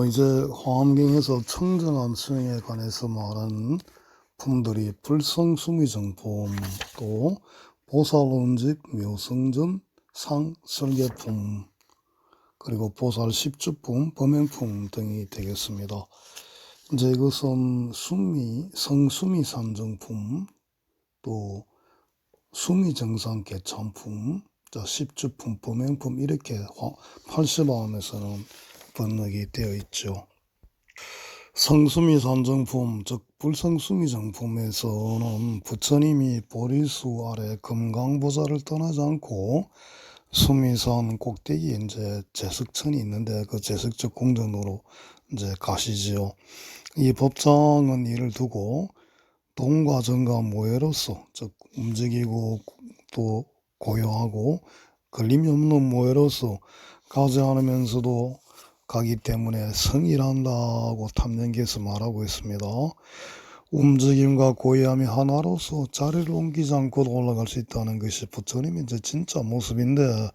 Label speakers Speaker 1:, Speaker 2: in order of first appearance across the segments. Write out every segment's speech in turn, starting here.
Speaker 1: 이제 화엄경에서 청정한 수행에 관해서 말하는 품들이 불성수미정품, 또 보살원집 묘성전 상설계품, 그리고 보살 십주품, 범행품 등이 되겠습니다. 이제 이것은 성수미 산정품, 또 수미정상 개참품, 십주품, 범행품 이렇게 80화음에서는 번역이 되어 있죠. 성수미 산정품, 즉 불성수미 정품에서는 부처님이 보리수 아래 금강보좌를 떠나지 않고 수미산 꼭대기에 이제 제석천이 있는데 그 제석적 궁전으로 이제 가시지요. 이 법장은 이를 두고 동과 정과 모해로서, 즉 움직이고 또 고요하고 걸림이 없는 모해로서 가지 않으면서도 가기 때문에 성이란다고 탐정기에서 말하고 있습니다. 움직임과 고요함이 하나로서 자리를 옮기지 않고도 올라갈 수 있다는 것이 부처님의 이제 진짜 모습인데,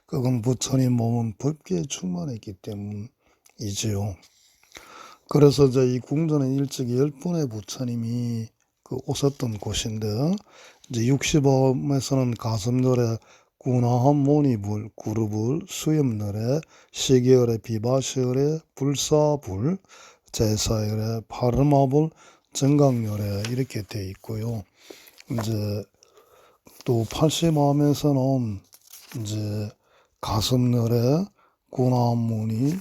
Speaker 1: 그건 부처님 몸은 법기에 충만했기 때문이지요. 그래서 이제 이 궁전은 일찍이 10분의 부처님이 오셨던 곳인데, 이제 60엄에서는 가슴열에 구나한 모니불, 구르불, 수염열에 시계열에 비바시열에 불사불, 제사열에 파르마불, 정강열에 이렇게 돼 있고요. 이제 또 80암에서는 이제 가슴열에 구나한 모니,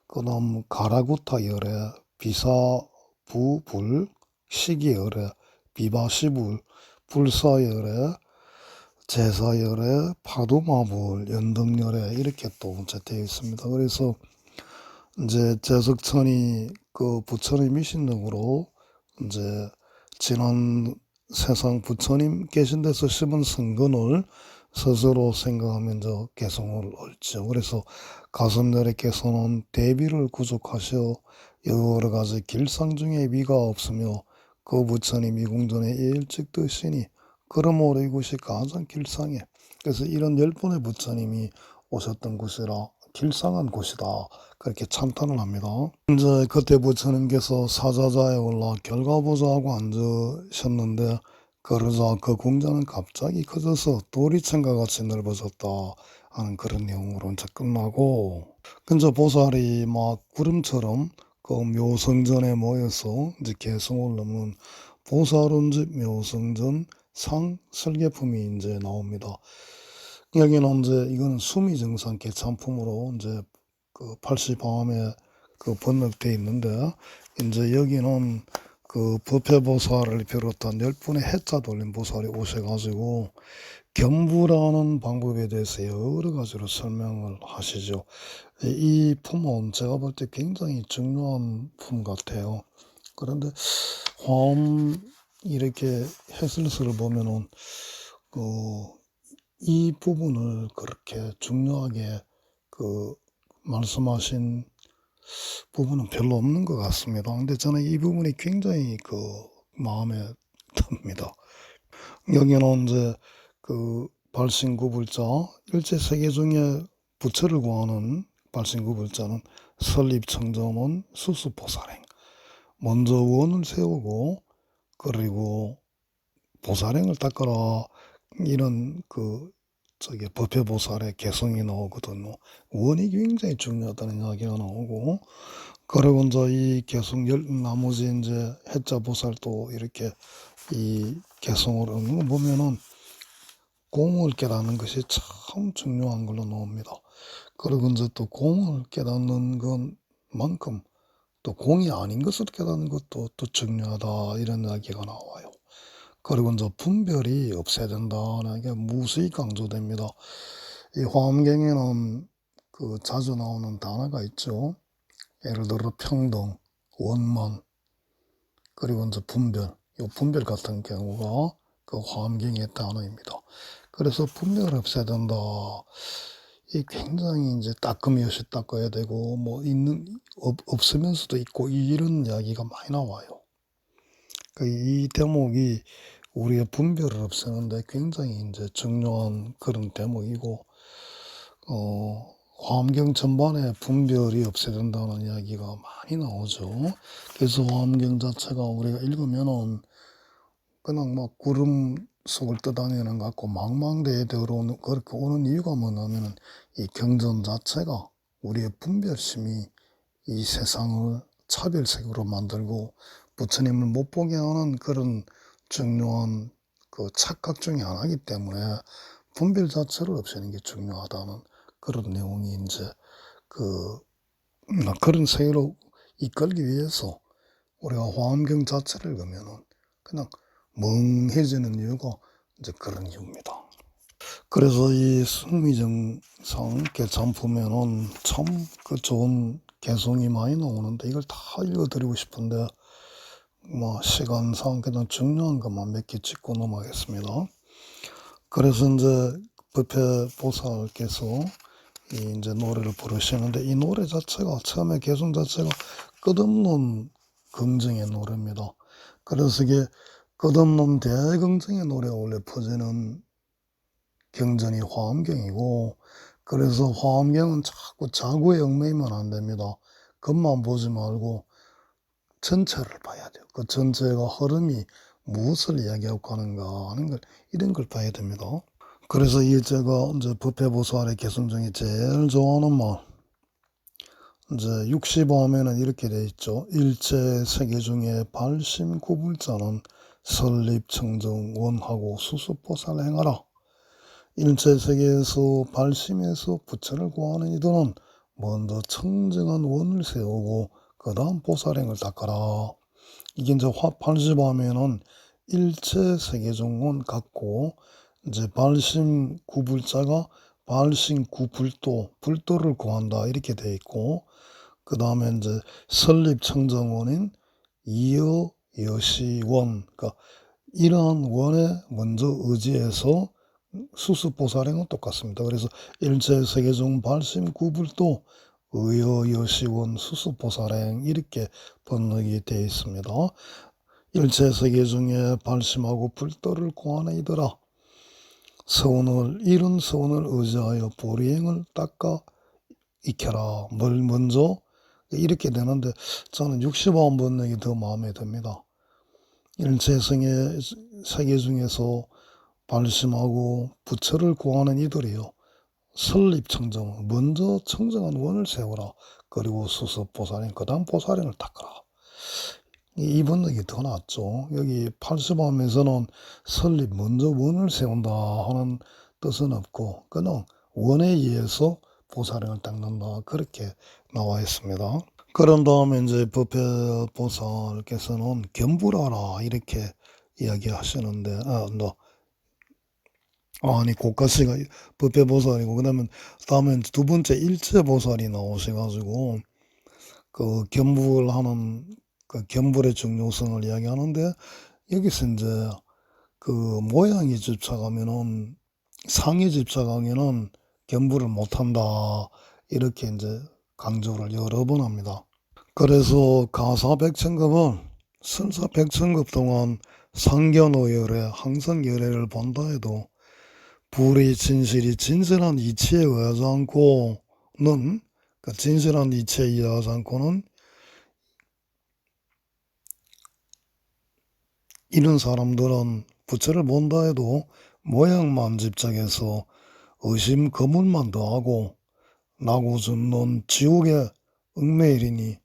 Speaker 1: 그다음 가라구타 열에 비사부불, 시기열에 비바시불, 불사열에 제사열에 파두마불, 연등열에 이렇게 또 되어 있습니다. 그래서 이제 제석천이 그 부처님 미신력으로 이제 지난 세상 부처님 계신 데서 심은 성근을 스스로 생각하면서 개성을 옳죠. 그래서 가슴열애께서는 대비를 구족하셔 여러 가지 길상 중에 미가 없으며 그 부처님이 궁전에 일찍 드시니 그러므로 이곳이 가장 길상해. 그래서 이런 10분의 부처님이 오셨던 곳이라 길상한 곳이다. 그렇게 찬탄을 합니다. 이제 그때 부처님께서 사자자에 올라 결과보자하고 앉으셨는데, 그러자 그 궁전은 갑자기 커져서 도리천과 같이 넓어졌다 하는 그런 내용으로 이제 끝나고, 근데 보살이 막 구름처럼 그 묘성전에 모여서 이제 개성을 넘는 보살원집 묘성전 상 설계품이 이제 나옵니다. 여기는 이제 이거는 수미정상 개참품으로 이제 그 80밤에 그 번역돼 있는데, 이제 여기는 그 법회보살을 비롯한 10분의 해자 돌린 보살이 오셔가지고 견부라는 방법에 대해서 여러 가지로 설명을 하시죠. 이 품은 제가 볼 때 굉장히 중요한 품 같아요. 그런데 화엄 이렇게 해설서를 보면은 이 부분을 그렇게 중요하게 그 말씀하신 부분은 별로 없는 것 같습니다. 근데 저는 이 부분이 굉장히 그 마음에 듭니다. 여기는 이제 그 발신구불자, 일체 세계 중에 부처를 구하는 발신구불자는 설립청정원 수수보살행, 먼저 원을 세우고 그리고 보살행을 닦아라, 이런 법회보살의 개성이 나오거든요. 원이 굉장히 중요하다는 이야기가 나오고, 그리고 이제 이 개성 나머지 이제 해자 보살도 이렇게 이 개성을 얻는 거 보면은 공을 깨닫는 것이 참 중요한 걸로 나옵니다. 그리고 이제 또 공을 깨닫는 것만큼 또 공이 아닌 것을 깨닫는 것도 또 중요하다, 이런 이야기가 나와요. 그리고 이제 분별이 없어야 된다는 게 무수히 강조됩니다. 이 화엄경에는 그 자주 나오는 단어가 있죠. 예를 들어 평등, 원만, 그리고 이제 분별. 이 분별 같은 경우가 그 화엄경의 단어입니다. 그래서 분별을 없애야 된다. 이 굉장히 이제 따끔이 없이 닦아야 되고, 뭐 없으면서도 있고, 이런 이야기가 많이 나와요. 이 대목이 우리의 분별을 없애는데 굉장히 이제 중요한 그런 대목이고, 화엄경 전반에 분별이 없어야 된다는 이야기가 많이 나오죠. 그래서 화엄경 자체가 우리가 읽으면은 그냥 막 구름 속을 떠다니는 것 같고 망망대해 들어오는 그렇게 오는 이유가 뭐냐면은 이 경전 자체가 우리의 분별심이 이 세상을 차별색으로 만들고 부처님을 못 보게 하는 그런 중요한 그 착각 중에 하나이기 때문에 분별 자체를 없애는 게 중요하다는 그런 내용이 이제 그 그런 세계로 이끌기 위해서 우리가 화엄경 자체를 보면은 그냥 멍해지는 이유가 이제 그런 이유입니다. 그래서 이 승미정상 개참 보면은 참 그 좋은 개성이 많이 나오는데 이걸 다 읽어드리고 싶은데 뭐 시간상 그냥 중요한 것만 몇 개 짚고 넘어가겠습니다. 그래서 이제 법회 보살께서 이 이제 노래를 부르시는데 이 노래 자체가 처음에 개성 자체가 끝없는 긍정의 노래입니다. 그래서 이게 끝없는 대긍정의 노래가 원래 퍼지는 경전이 화엄경이고 그래서 화엄경은 자꾸 자구에 얽매이면 안 됩니다. 겉만 보지 말고 전체를 봐야 돼요. 그 전체가 흐름이 무엇을 이야기하고 가는가 하는 걸 이런 걸 봐야 됩니다. 그래서 이 제가 이제 법회보살의 개성 중에 제일 좋아하는 말 이제 60화면은 이렇게 돼 있죠. 일체 세계 중에 발심구불자는 설립청정 원하고 수습보살 행하라. 일체 세계에서 발심해서 부처를 구하는 이들은 먼저 청정한 원을 세우고 그 다음 보살행을 닦아라. 이게 이제 80화면은 일체 세계종은 같고 이제 발심 구불자가 발심 구불도 불도를 구한다 이렇게 돼 있고 그 다음에 이제 설립청정원인 이어 여시원 그러니까 이러한 원에 먼저 의지해서 수습보살행은 똑같습니다. 그래서 일체 세계종 발심 구불도 의어 여시원 수습보살행 이렇게 번역이 되어 있습니다. 일체 세계 중에 발심하고 불도를 구하는 이들아 이런 서운을 의지하여 보리행을 닦아 익혀라. 뭘 먼저 이렇게 되는데 저는 60번 번역이 더 마음에 듭니다. 일체 세계 중에서 발심하고 부처를 구하는 이들이요. 설립청정, 먼저 청정한 원을 세워라. 그리고 수습보살행, 그 다음 보살행을 닦아라. 이 번역이 더 낫죠. 여기 80화면에서는 설립, 먼저 원을 세운다 하는 뜻은 없고 그냥 원에 의해서 보살행을 닦는다 그렇게 나와 있습니다. 그런 다음에 이제 법회 보살께서는 겸불하라 이렇게 이야기하시는데 아니 고가시가 법회 보살이고 그다음에 다음에 두 번째 일체 보살이 나오셔가지고 그 겸불하는 그 겸불의 중요성을 이야기하는데 여기서 이제 그 모양이 집착하면은 상이 집착하면은 겸불을 못한다 이렇게 이제 강조를 여러 번 합니다. 그래서 가사백천급은 설사백천급 동안 상견오열에 항상 열애를 본다 해도 불의 진실이 진실한 이치에 의하지 않고는 그러니까 진실한 이치에 의하지 않고는 이런 사람들은 부처를 본다 해도 모양만 집착해서 의심 거물만 더하고 나고준론 지옥에 얽매이리니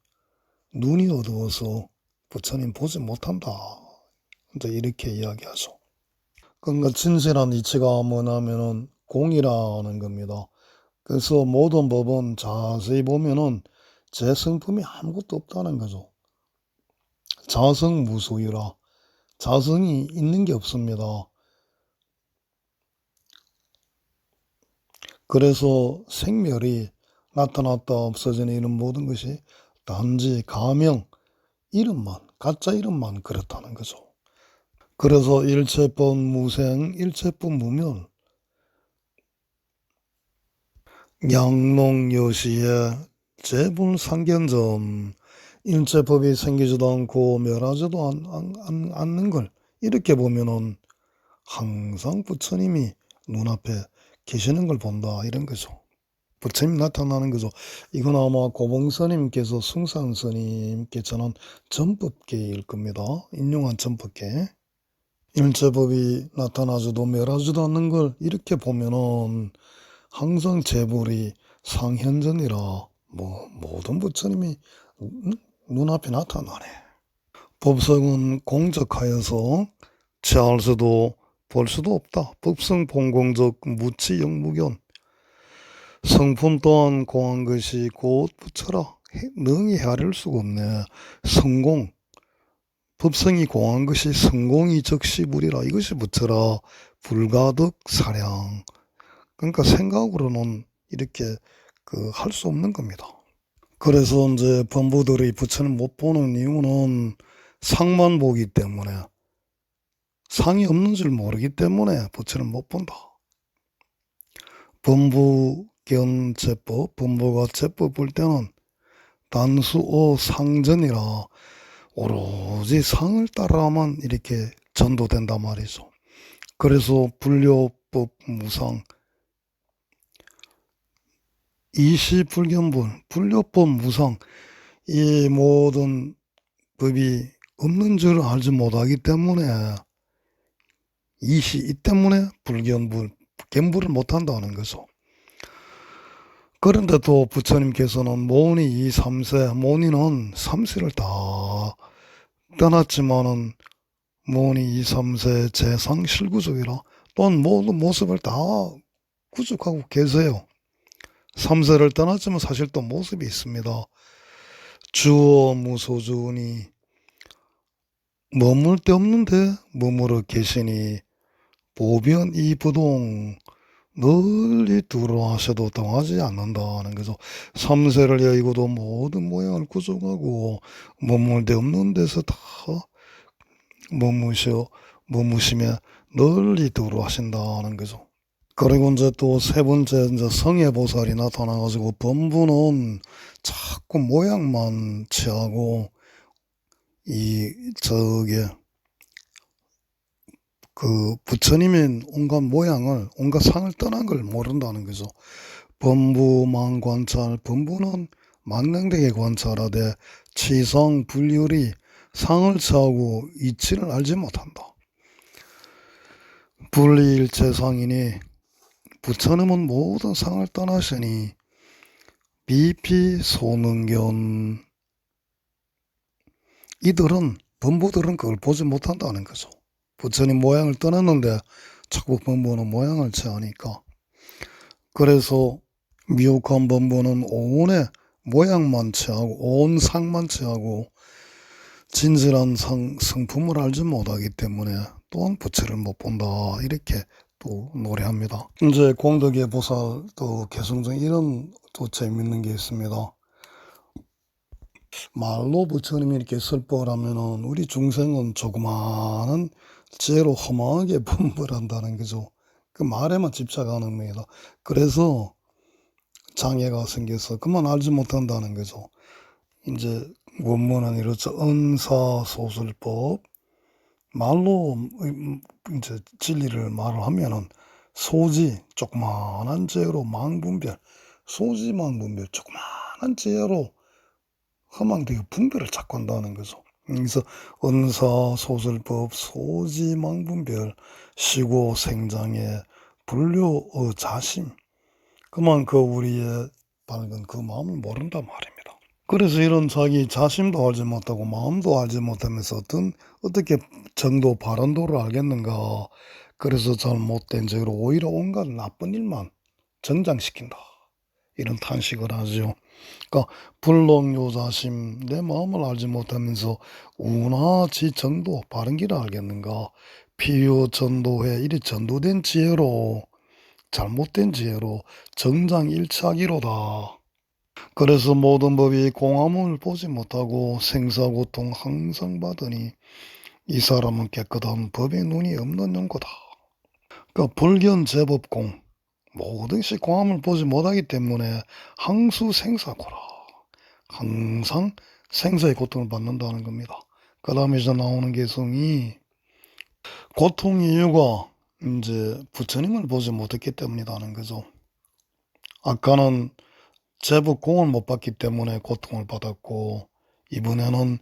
Speaker 1: 눈이 어두워서 부처님 보지 못한다. 이제 이렇게 이야기하죠. 그러니까 진실한 이치가 뭐냐면은 공이라는 겁니다. 그래서 모든 법은 자세히 보면은 제 성품이 아무것도 없다는 거죠. 자성무소유라. 자성이 있는 게 없습니다. 그래서 생멸이 나타났다 없어지는 이런 모든 것이 단지 가명, 이름만, 가짜 이름만 그렇다는 거죠. 그래서 일체법 무생, 일체법 무멸, 양농여시에 재불상견점, 일체법이 생기지도 않고 멸하지도 않는 걸 이렇게 보면은 항상 부처님이 눈앞에 계시는 걸 본다 이런 거죠. 부처님 나타나는 거죠. 이건 아마 고봉스님께서 숭산스님께 전한 전법계일 겁니다. 인용한 전법계. 일제법이 나타나지도 멸하지도 않는 걸 이렇게 보면은 항상 재불이 상현전이라 모든 부처님이 눈앞에 나타나네. 법성은 공적하여서 취할 수도 볼 수도 없다. 법성 본공적 무치영무견. 성품 또한 공한 것이 곧 부처라. 능히 헤아릴 수가 없네. 성공. 법성이 공한 것이 성공이 적시불이라. 이것이 부처라. 불가득 사량. 그러니까 생각으로는 이렇게 할 수 없는 겁니다. 그래서 이제 범부들이 부처를 못 보는 이유는 상만 보기 때문에, 상이 없는 줄 모르기 때문에 부처를 못 본다. 범부견제법, 범부가 제법 볼 때는 단수어 상전이라 오로지 상을 따라만 이렇게 전도된단 말이죠. 그래서 불교법 무상, 이시불견불, 불교법 무상, 이 모든 법이 없는 줄 알지 못하기 때문에 이 때문에 불견불, 견불을 못한다는 거죠. 그런데 또 부처님께서는 모니 이 3세, 모니는 3세를 다 떠났지만은 모니 이 3세 재상 실구족이라 또한 모든 모습을 다 구족하고 계세요. 3세를 떠났지만 사실 또 모습이 있습니다. 주어 무소주니 머물 데 없는데 머무르 계시니 보변 이 부동 널리 두루하셔도 동하지 않는다는 거죠. 3세를 여의고도 모든 모양을 구족하고 머물 데 없는 데서 다 머무시며 널리 두루하신다는 거죠. 그리고 이제 또 세 번째 이제 성애보살이 나타나가지고 범부는 자꾸 모양만 취하고 부처님의 온갖 모양을, 온갖 상을 떠난 걸 모른다는 거죠. 범부만 관찰, 범부는 망령되게 관찰하되 치성 불율이 상을 취하고 이치를 알지 못한다. 분리일체상이니 부처님은 모든 상을 떠나시니 비피소능견, 이들은 범부들은 그걸 보지 못한다는 거죠. 부처님 모양을 떠났는데 자꾸 범부는 모양을 취하니까. 그래서 미혹한 범부는 온의 모양만 취하고 온 상만 취하고 진실한 성품을 알지 못하기 때문에 또한 부처를 못 본다, 이렇게 또 노래합니다. 이제 공덕의 보살 또 개성중 이런 또 재밌는 게 있습니다. 말로 부처님이 이렇게 설법을 하면은 우리 중생은 조그마한 죄로 허망하게 범벌 한다는 거죠. 그 말에만 집착하는 겁니다. 그래서 장애가 생겨서 그만 알지 못한다는 거죠. 이제 원문은 이렇죠. 은사소설법. 말로 이제 진리를 말을 하면은 소지, 조그마한 죄로 망분별, 소지 망분별, 조그마한 죄로 허망되게 분별을 자꾸 한다는 거죠. 그래서 은사소설법, 소지 망분별, 시고 생장애, 불료의 자심, 그만 우리의 밝은 그 마음을 모른단 말입니다. 그래서 이런 자기 자심도 알지 못하고 마음도 알지 못하면서 어떻게 정도 바른도를 알겠는가. 그래서 잘못된 죄로 오히려 온갖 나쁜 일만 정장시킨다, 이런 탄식을 하죠. 그러니까 불롱요자심, 내 마음을 알지 못하면서 우나지 정도 바른 길을 알겠는가. 피요전도회, 이리 전도된 지혜로 잘못된 지혜로 정장일치하기로다. 그래서 모든 법이 공함을 보지 못하고 생사고통 항상 받으니 이 사람은 깨끗한 법의 눈이 없는 연고다. 그러니까 불견제법공, 모든 시 공함을 보지 못하기 때문에 항수 생사고라. 항상 생사의 고통을 받는다는 겁니다. 그 다음에 이제 나오는 개성이 고통 이유가 이제 부처님을 보지 못했기 때문이라는 거죠. 아까는 제법 공을 못 봤기 때문에 고통을 받았고, 이번에는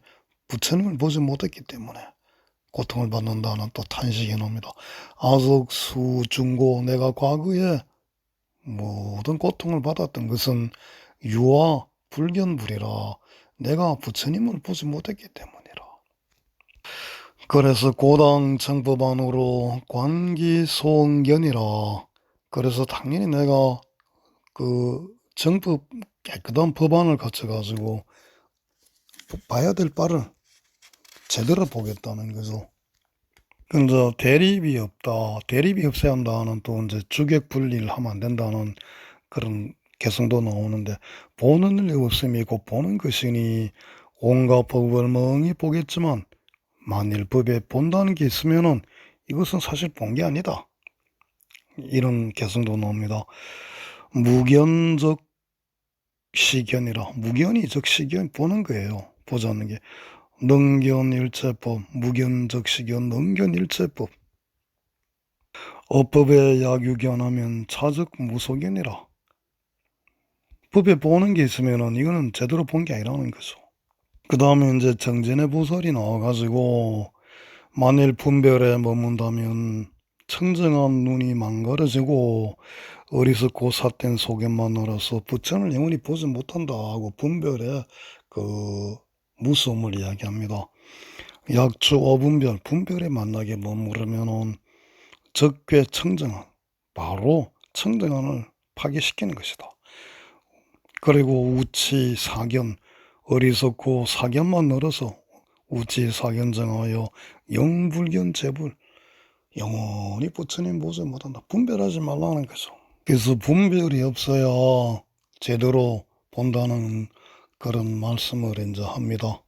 Speaker 1: 부처님을 보지 못했기 때문에 고통을 받는다는 또 탄식이 납니다. 아석수 중고 내가 과거에 모든 고통을 받았던 것은 유아 불견불이라 내가 부처님을 보지 못했기 때문이라. 그래서 고당 정법안으로 관기소응견이라. 그래서 당연히 내가 그 정법 깨끗한 법안을 거쳐가지고 봐야 될 바를 제대로 보겠다는 거죠. 근데 대립이 없다, 대립이 없어야 한다는 또 이제 주객 분리를 하면 안 된다는 그런 개성도 나오는데, 보는 일 없음이 곧 보는 것이니 온갖 법을 멍히 보겠지만 만일 법에 본다는 게 있으면은 이것은 사실 본 게 아니다, 이런 개성도 나옵니다. 무견적 시견이라, 무견이 즉 시견 보는 거예요. 보자는 게 능견일체법, 무견적 시견, 능견일체법. 어법에 약유견하면 차적 무소견이라. 법에 보는 게 있으면은 이거는 제대로 본 게 아니라는 거죠. 그 다음에 이제 정진의 보살이 나와가지고 만일 분별에 머문다면 청정한 눈이 망가려지고 어리석고 삿된 소견만 알아서 부처를 영원히 보지 못한다 하고 분별의 그 무서움을 이야기합니다. 약주 어분별, 분별에 만나게 머무르면은 적괴 청정한, 바로 청정한을 파괴시키는 것이다. 그리고 우치 사견, 어리석고 사견만 늘어서 우치 사견 정하여 영불견 재불, 영원히 부처님 보지 못한다. 분별하지 말라는 거죠. 그래서 분별이 없어야 제대로 본다는 그런 말씀을 이제 합니다.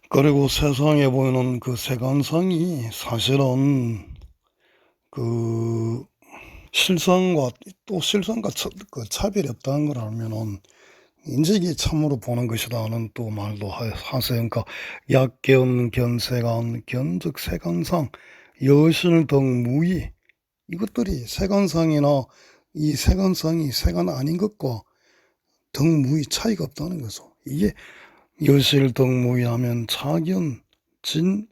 Speaker 1: 그리고 세상에 보이는 그 세간상이 사실은 그 실상과 또 실상과 그 차별이 없다는 걸 알면은 인식이 참으로 보는 것이다는 또 말도 하세요. 그러니까 약견, 견세간, 견즉 세간상, 여실 등 무의, 이것들이 세간상이나 이 세간상이 세간 아닌 것과 등 무의 차이가 없다는 거죠. 이게 여실 등 무의하면 차견, 진견,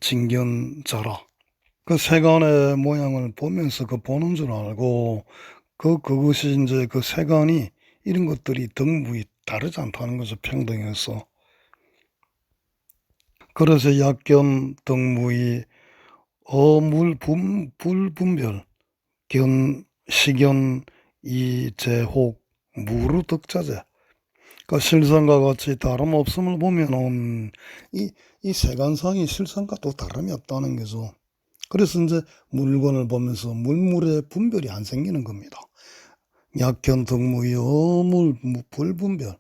Speaker 1: 진견자라. 그 세간의 모양을 보면서 그 보는 줄 알고 그것이 이제 그 세간이 이런 것들이 등무이 다르지 않다는 거죠. 평등해서. 그래서 약견 등무이 어물 불분별 견 시견 이제혹 무르 덕자재. 그 실상과 같이 다름없음을 보면은 이 세간상이 실상과 또 다름이 없다는 거죠. 그래서 이제 물건을 보면서 물물의 분별이 안 생기는 겁니다. 약견 등무의 어물 불분별,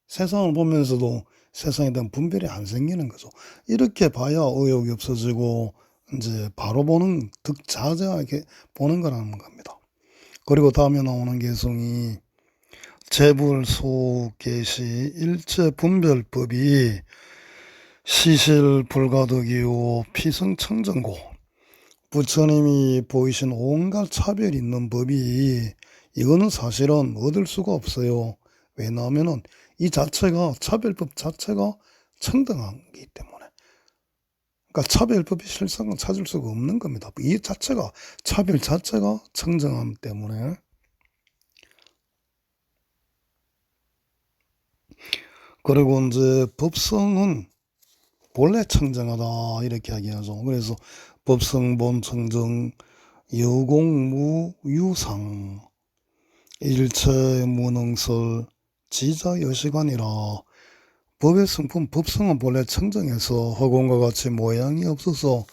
Speaker 1: 세상을 보면서도 세상에 대한 분별이 안 생기는 거죠. 이렇게 봐야 의욕이 없어지고 이제 바로 보는 득자재하게 보는 거라는 겁니다. 그리고 다음에 나오는 개성이 재불소개시 일체분별법이 시실불가득이요 피성청정고. 부처님이 보이신 온갖 차별이 있는 법이 이거는 사실은 얻을 수가 없어요. 왜냐하면 이 자체가 차별법 자체가 청등하기 때문에. 그러니까 차별법이 실상은 찾을 수가 없는 겁니다. 이 자체가 차별 자체가 청정함 때문에. 그리고 이제 법성은 본래 청정하다 이렇게 이야기하죠. 그래서 법성 본청정 여공무유상 일체무능설 지자여시관이라. 법의 성품 법성은 본래 청정해서 허공과 같이 모양이 없어서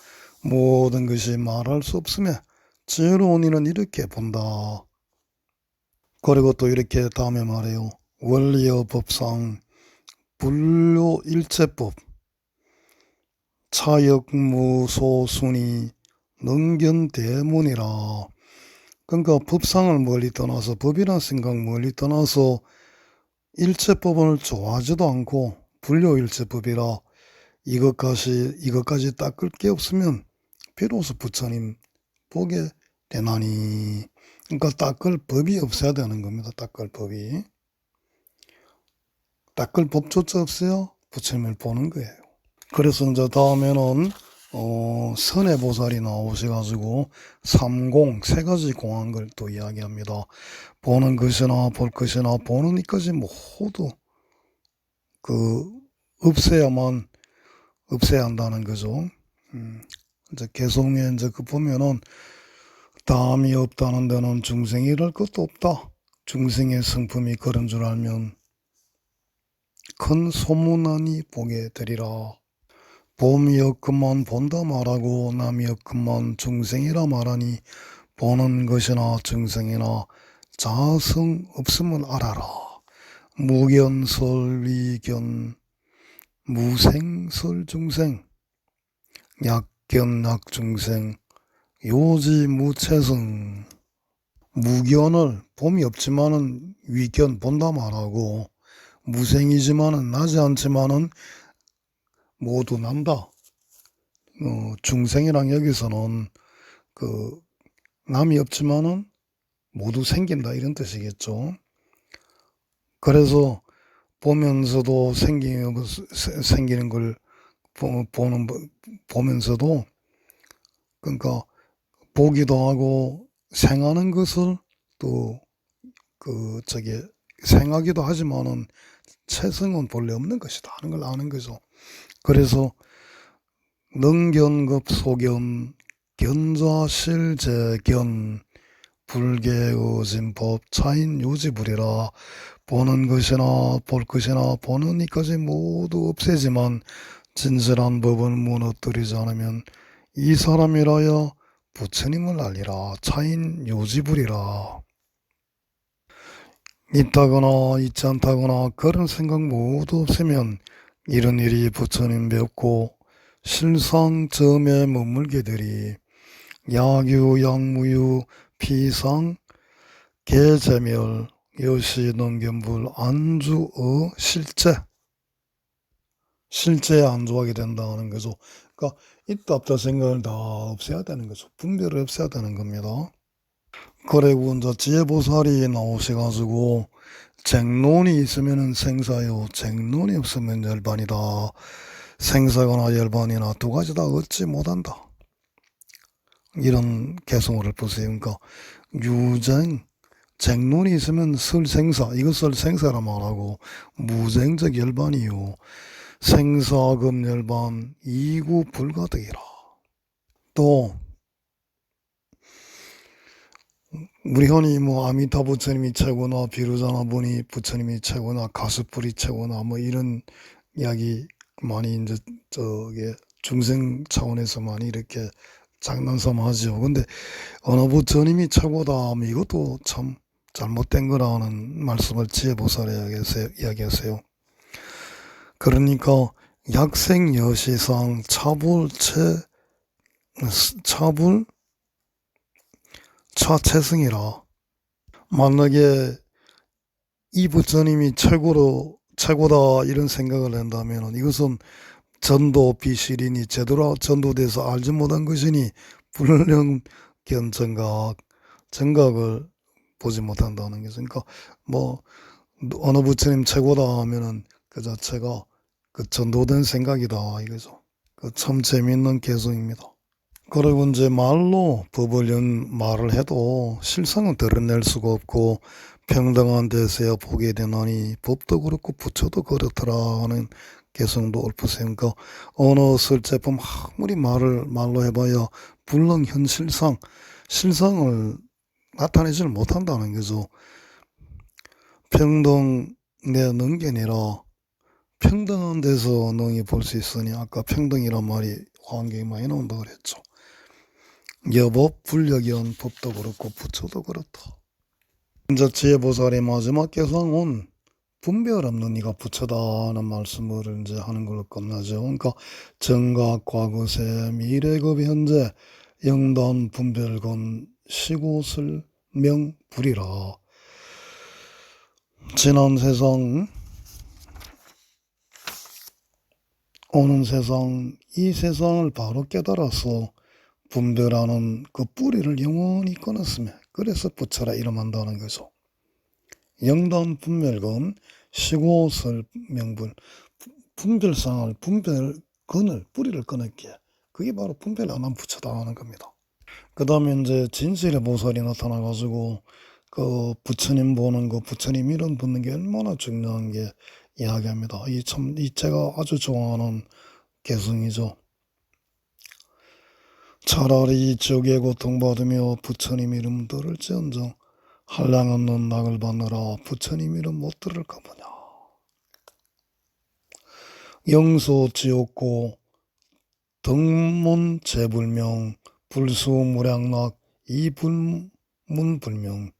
Speaker 1: 모든 것이 말할 수 없으며 지혜로운 이는 이렇게 본다. 그리고 또 이렇게 다음에 말해요. 원리의 법상 불료일체법 차역무소순이 능견대문이라. 그러니까 법상을 멀리 떠나서 법이란 생각 멀리 떠나서 일체법을 좋아하지도 않고 불료일체법이라 이것까지 닦을 게 없으면 비로소 부처님 보게 되나니. 그러니까 닦을 법이 없어야 되는 겁니다. 닦을 법이. 닦을 법조차 없어요. 부처님을 보는 거예요. 그래서 이제 다음에는 선해보살이 나오셔가지고 삼공 세 가지 공안을 또 이야기합니다. 보는 것이나 볼 것이나 보는 이까지 모두 그 없애야 한다는 거죠. 이제 개성에 이제 그 보면은 다음이 없다는 데는 중생이랄 것도 없다. 중생의 성품이 그런 줄 알면 큰 소문하니 보게 되리라. 봄이 없건만 본다 말하고 남이 없건만 중생이라 말하니 보는 것이나 중생이나 자성 없음을 알아라. 무견설위견 무생설중생 약견약중생 요지무체성. 무견을 봄이 없지만은 위견 본다 말하고 무생이지만은 나지 않지만은 모두 난다. 중생이랑 여기서는 그 남이 없지만은 모두 생긴다 이런 뜻이겠죠. 그래서 보면서도 생기는 걸 보면서도 그러니까 보기도 하고 생하는 것을 또 생하기도 하지만은 체성은 본래 없는 것이다 하는 걸 아는 거죠. 그래서 능견급 소견 견자실재견 불계의진법 차인 요지불이라. 보는 것이나 볼 것이나 보는 이까지 모두 없애지만 진실한 법을 무너뜨리지 않으면 이 사람이라야 부처님을 알리라. 차인 요지불이라. 있다거나 있지 않다거나 그런 생각 모두 없으면 이런 일이 부처님 뵙고 실상점에 머물게 되리. 야규 양무유 피상 개재멸 여시 능견불 안주의 실제에 안주하게 된다는 거죠. 그러니까 있다 없다 생각을 다 없애야 되는 거죠. 분별을 없애야 되는 겁니다. 그리고 이제 지혜보살이 나오셔가지고 쟁론이 있으면은 생사요, 쟁론이 없으면 열반이다. 생사거나 열반이나 두 가지 다 얻지 못한다. 이런 개성어를 보세요. 그러니까 쟁론이 있으면 설생사, 이것을 생사라 말하고 무쟁적 열반이요. 생사금 열반 이구 불가득이라. 또 우리 흔히 뭐 아미타 부처님이 최고나 비로자나 보니 부처님이 최고나 가스불이 최고나 뭐 이런 이야기 많이 이제 중생 차원에서 많이 이렇게 장난삼아 하죠. 근데 어느 부처님이 최고다 하면 이것도 참 잘못된 거라는 말씀을 지혜보살에 이야기하세요. 그러니까 약생여시상 차체승이라. 만약에 이 부처님이 최고다 이런 생각을 한다면 이것은 전도 비실이니 제대로 전도돼서 알지 못한 것이니 불령견 정각을 보지 못한다는 거죠. 그러니까 뭐 어느 부처님 최고다 하면은 그 자체가 그 전도된 생각이다 이거죠. 그 참 재미있는 개성입니다. 그리고 이제 말로 법을 말을 해도 실상은 드러낼 수가 없고 평등한 데서야 보게 되나니 법도 그렇고 부처도 그렇더라 하는 개성도 읊으세요. 그러니까 어느 설제품 아무리 말로 해봐야 불능 실상을 나타내지를 못한다는 거죠. 평등 내 능견이라 평등한 데서 능히 볼 수 있으니 아까 평등이란 말이 환경이 많이 나온다 그랬죠. 여법 불력이온 법도 그렇고 부처도 그렇다. 이제 지혜보살의 마지막 개성은 분별 없는 이가 부처다는 말씀을 이제 하는 걸로 끝나죠. 그러니까 정각, 과거세, 미래급, 현재, 영단, 분별건, 시고슬, 명, 불이라. 지난 세상, 오는 세상, 이 세상을 바로 깨달아서 분별하는 그 뿌리를 영원히 끊었으며 그래서 부처라 이름한다는 거죠. 영단 분별근 시고설 명분 분별상을 분별근을 뿌리를 끊었기에 그게 바로 분별 안 한 부처다 하는 겁니다. 그 다음에 이제 진실의 보살이 나타나가지고 그 부처님 보는 그 부처님 이름 붙는 게 얼마나 중요한 게 이야기합니다. 이 제가 아주 좋아하는 개성이죠. 차라리 지옥에 고통받으며 부처님 이름 들을지언정 한량 없는 낙을 받느라 부처님 이름 못 들을까 보냐. 영수 지옥고 등문 재불명 불수무량락 이불문불명.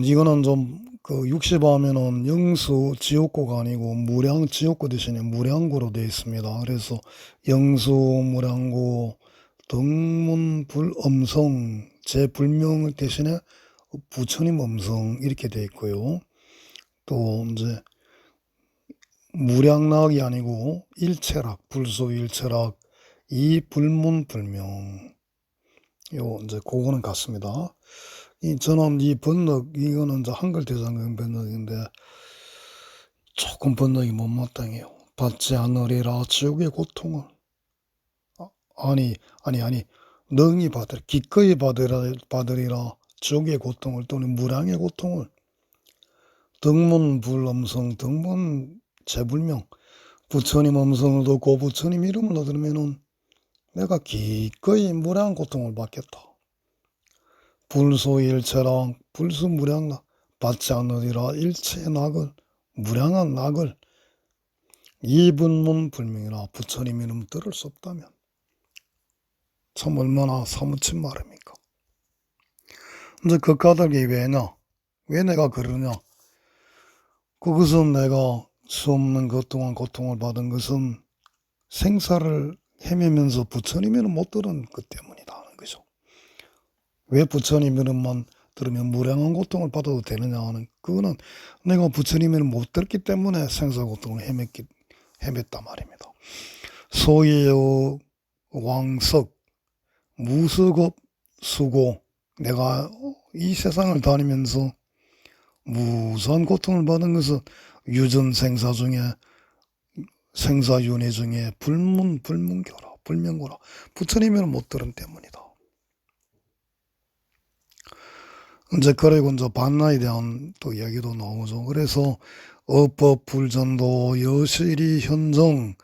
Speaker 1: 이거는 좀 그 60하면은 영수 지옥고가 아니고 무량 지옥고 대신에 무량고로 되어 있습니다. 그래서 영수 무량고 등문불엄성 재불명 대신에 부처님 엄성 이렇게 되어 있고요. 또 이제 무량락이 아니고 일체락 불소일체락 이불문불명 요 이제 그거는 같습니다. 저는 이 번역 이거는 이제 한글 대장경 번역인데 조금 번역이 못마땅해요. 받지 않으리라 지옥의 고통을 아니 능히 받으리 기꺼이 받으리라 지옥의 고통을 또는 무량의 고통을 등문불엄성 등문 재불명 부처님 음성을 듣고 부처님 이름을 들으면은 내가 기꺼이 무량한 고통을 받겠다. 불소일체랑 불수무량락 받지 않으리라 일체의 낙을 무량한 낙을 이분문불명이라 부처님 이름 들을 수 없다면 참 얼마나 사무친 말입니까. 이제 그 까닭이 왜냐? 왜 내가 그러냐? 그것은 내가 수 없는 것 동안 고통을 받은 것은 생사를 헤매면서 부처님 이름 못 들은 것 때문이다 하는 거죠. 왜 부처님 이름만 들으면 무량한 고통을 받아도 되느냐 하는 그거는 내가 부처님 이름 못 들었기 때문에 생사고통을 헤맸단 말입니다. 소위 왕석 무수급 수고 내가 이 세상을 다니면서 무수한 고통을 받은 것은 유전생사 중에 생사윤회 중에 불문교라 불명고라 부처님을 못 들은 때문이다. 이제 그리고 이제 반나에 대한 또 이야기도 나오죠. 그래서 어법 불전도 여실이 현정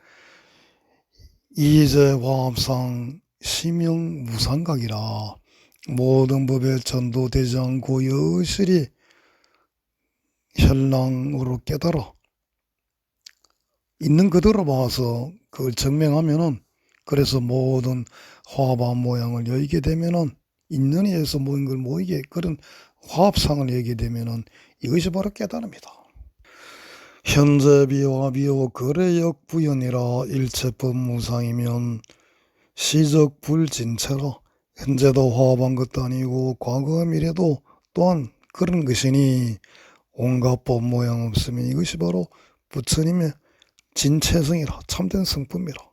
Speaker 1: 이제화합상 심영 무상각이라 모든 법에 전도되지 않고 여실히 현랑으로 깨달아 있는 그대로 봐서 그걸 증명하면은 그래서 모든 화합한 모양을 여기게 되면은 있는 이에서 모인 걸 모이게 그런 화합상을 여기게 되면은 이것이 바로 깨달음이다. 현재 비와 비호 거래역 부연이라 일체법 무상이면 시적 불진체라 현재도 화합한 것도 아니고 과거 미래도 또한 그런 것이니 온갖 법 모양 없으면 이것이 바로 부처님의 진체성이라 참된 성품이라.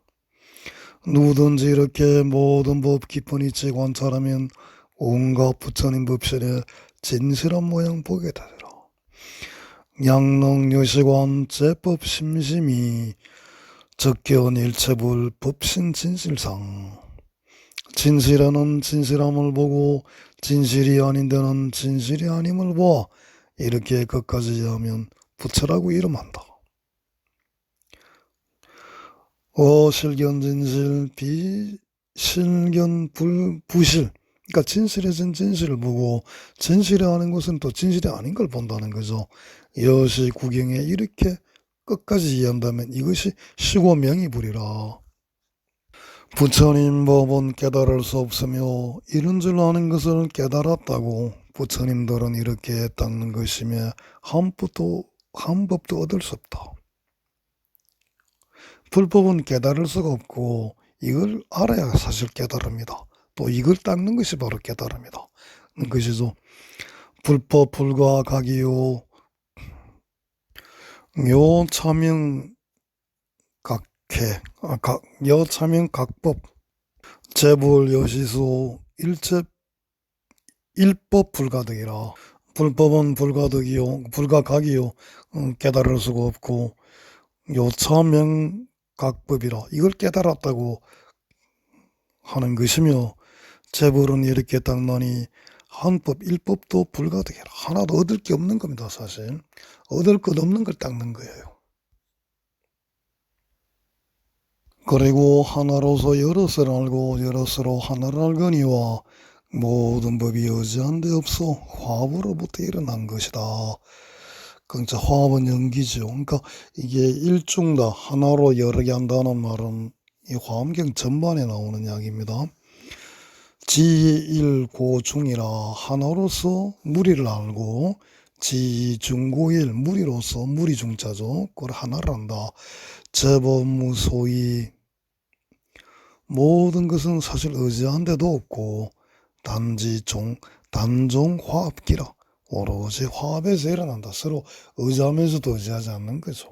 Speaker 1: 누구든지 이렇게 모든 법 깊은 이치 관찰하면 온갖 부처님 법실의 진실한 모양 보게 되리라. 양릉요시관 제법 심심이 적견 일체불 법신 진실상 진실에는 진실함을 보고 진실이 아닌 데는 진실이 아님을 보아 이렇게 끝까지 하면 부처라고 이름한다. 실견진실 비실견 부실 그러니까 진실해진 진실을 보고 진실이 아닌 것은 또 진실이 아닌 걸 본다는 거죠. 여시 구경에 이렇게 끝까지 이해한다면 이것이 시고명의불이라. 부처님 법은 깨달을 수 없으며 이런 줄 아는 것을 깨달았다고 부처님들은 이렇게 닦는 것이며 한 법도 얻을 수 없다. 불법은 깨달을 수가 없고 이걸 알아야 사실 깨달음이다. 또 이걸 닦는 것이 바로 깨달음이다. 것이죠. 불법 불과 각이요 여차명 각해 여차명 각법 재불 여시수 일체 일법 불가득이라. 불법은 불가득이요 불가각이요 깨달을 수가 없고 요차명각법이라 이걸 깨달았다고 하는 것이며, 재벌은 이렇게 닦노니 한법 일법도 불가득이라. 하나도 얻을 게 없는 겁니다. 사실 얻을 것 없는 걸 닦는 거예요. 그리고 하나로서 여럿을 알고 여럿으로 하나를 알거니와 모든 법이 여지한 데 없어 화합으로부터 일어난 것이다. 그러니까 화합은 연기죠. 그러니까 이게 일중다, 하나로 여러 개 한다는 말은 이 화엄경 전반에 나오는 이야기입니다. 지일고중이라 하나로서 무리를 알고, 지중고일 무리로서 무리중자죠. 그걸 하나를 한다. 재법무소이 모든 것은 사실 의지한 데도 없고 단지 단종 화합기라. 오로지 화합에서 일어난다. 서로 의지하면서도 의지하지 않는 거죠.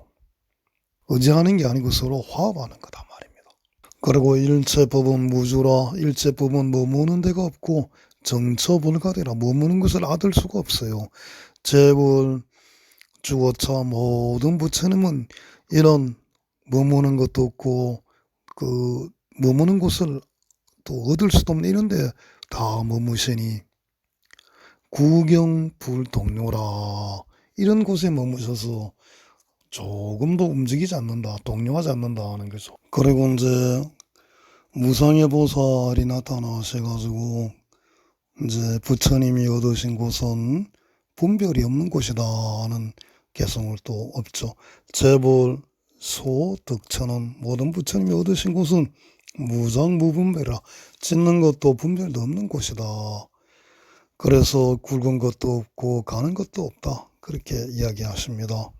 Speaker 1: 의지하는 게 아니고 서로 화합하는 거다 말입니다. 그리고 일체법은 무주라. 일체법은 머무는 데가 없고 정처불가되라. 머무는 것을 얻을 수가 없어요. 재불 주어차 모든 부처님은 이런 머무는 것도 없고 그 머무는 곳을 또 얻을 수도 없는 이런데 다 머무시니 구경불동료라. 이런 곳에 머무셔서 조금도 움직이지 않는다, 동요하지 않는다 하는 거죠. 그리고 이제 무상의 보살이 나타나셔가지고 이제 부처님이 얻으신 곳은 분별이 없는 곳이다 하는 개성을 또 없죠. 재벌 소득처는 모든 부처님이 얻으신 곳은 무상무분별이라. 짓는 것도 분별도 없는 곳이다. 그래서 굵은 것도 없고 가는 것도 없다. 그렇게 이야기하십니다.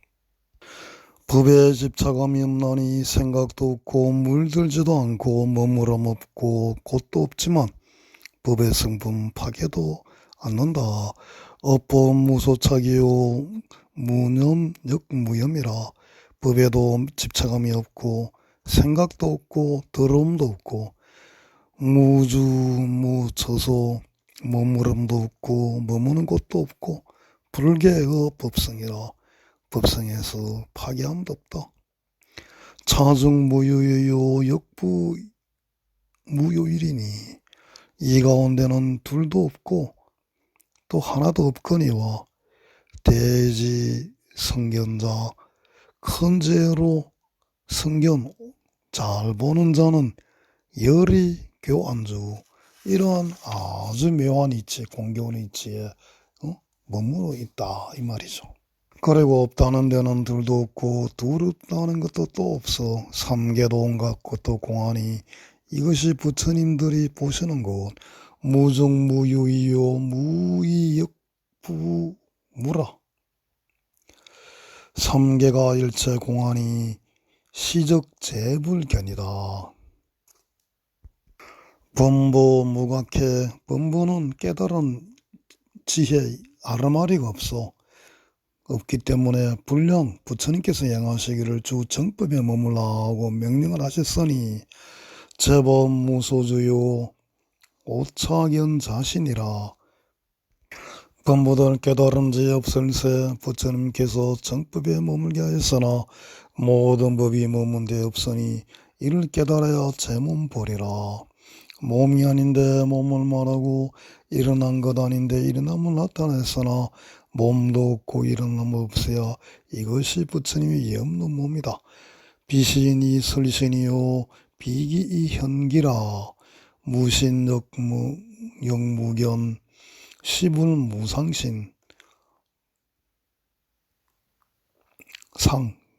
Speaker 1: 법에 집착함이 없나니 생각도 없고 물들지도 않고 머무름 없고 곳도 없지만 법의 성분 파괴도 않는다. 업법 무소착이요 무념 역무염이라. 법에도 집착함이 없고 생각도 없고 더러움도 없고 무주 무처소 머무름도 없고 머무는 곳도 없고 불개의 법성이라. 법성에서 파괴함도 없다. 차중 무유요 역부 무요일이니 이 가운데는 둘도 없고 또 하나도 없거니와 대지 성견자 큰 죄로 성견 잘 보는 자는 열이 교안주. 이러한 아주 묘한 이치, 공교한 이치에 머무르 있다 이 말이죠. 그리고 없다는 데는 둘도 없고 둘 없다는 것도 또 없어. 삼계도 온갖 것도 공하니 이것이 부처님들이 보시는 곳. 무정무유이요 무이역부무라. 삼계가 일체 공하니 시적재불견이다. 범보 무각해. 범보는 깨달은 지혜 아르마리가 없기 때문에 불량 부처님께서 행하시기를 주 정법에 머물라고 명령을 하셨으니 제법 무소주요 오차견 자신이라. 범보들 깨달은 지 없을세 부처님께서 정법에 머물게 하였으나 모든 법이 머문 데 없으니 이를 깨달아야 제 몸 보리라. 몸이 아닌데 몸을 말하고 일어난 것 아닌데 일어남을 나타냈으나 몸도 없고 일어남 없어야 이것이 부처님이 없는 몸이다. 비신이 설신이요 비기이 현기라. 무신역무 영무견 시불무상신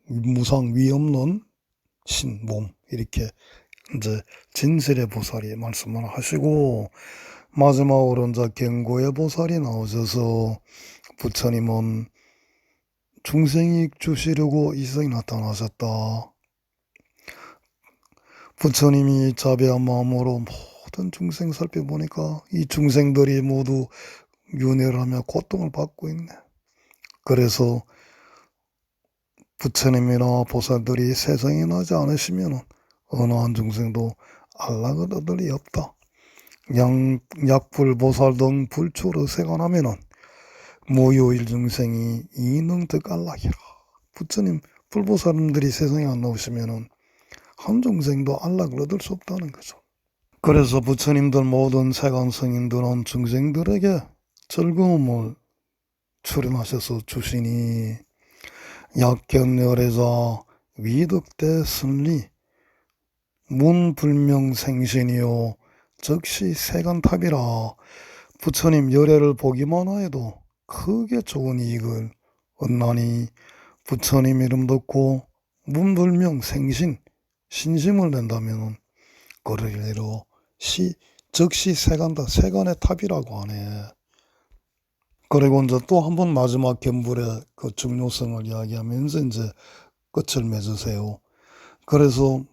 Speaker 1: 무상 위 없는 신 몸. 이렇게 이제 진실의 보살이 말씀을 하시고, 마지막으로 이제 경고의 보살이 나오셔서 부처님은 중생이익 주시려고 이성이 나타나셨다. 부처님이 자비한 마음으로 모든 중생 살펴보니까 이 중생들이 모두 윤회를 하며 고통을 받고 있네. 그래서 부처님이나 보살들이 세상에 나지 않으시면 어느 한 중생도 안락을 얻을 리 없다. 약불보살 등 불초를 세간하면은 무효일 중생이 이능득 안락이라. 부처님 불보살님들이 세상에 안 나오시면은 한 중생도 안락을 얻을 수 없다는 거죠. 그래서 부처님들 모든 세간 성인들은 중생들에게 즐거움을 출연하셔서 주시니 약견열애자 위득대 승리 문불명생신이요 즉시 세간탑이라. 부처님 열애를 보기만 해도 크게 좋은 이익을 얻나니 부처님 이름 듣고 문불명생신 신심을 낸다면 그를 이로 즉시 세간다. 세간의 탑이라고 하네. 그리고 이제 또 한 번 마지막 견불의 그 중요성을 이야기하면서 이제 끝을 맺으세요. 그래서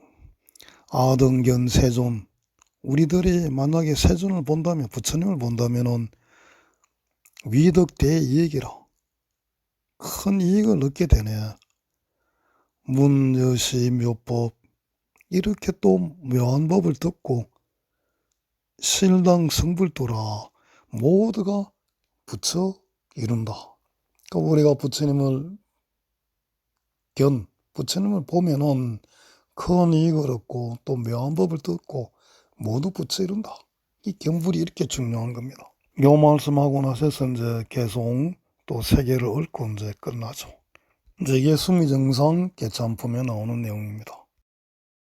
Speaker 1: 아등견 세존, 우리들이 만약에 세존을 본다면, 부처님을 본다면은 위덕대 이익이라 큰 이익을 얻게 되네. 문여시 묘법, 이렇게 또 묘한 법을 듣고 실당 성불도라 모두가 부처 이룬다. 그러니까 우리가 부처님을 보면은 큰 이익을 얻고 또 묘한 법을 듣고 모두 부처 이룬다. 이 견불이 이렇게 중요한 겁니다. 요 말씀하고 나서서 이제 개송 또 세계를 읊고 이제 끝나죠. 이제 이게 수미정상 개참품에 나오는 내용입니다.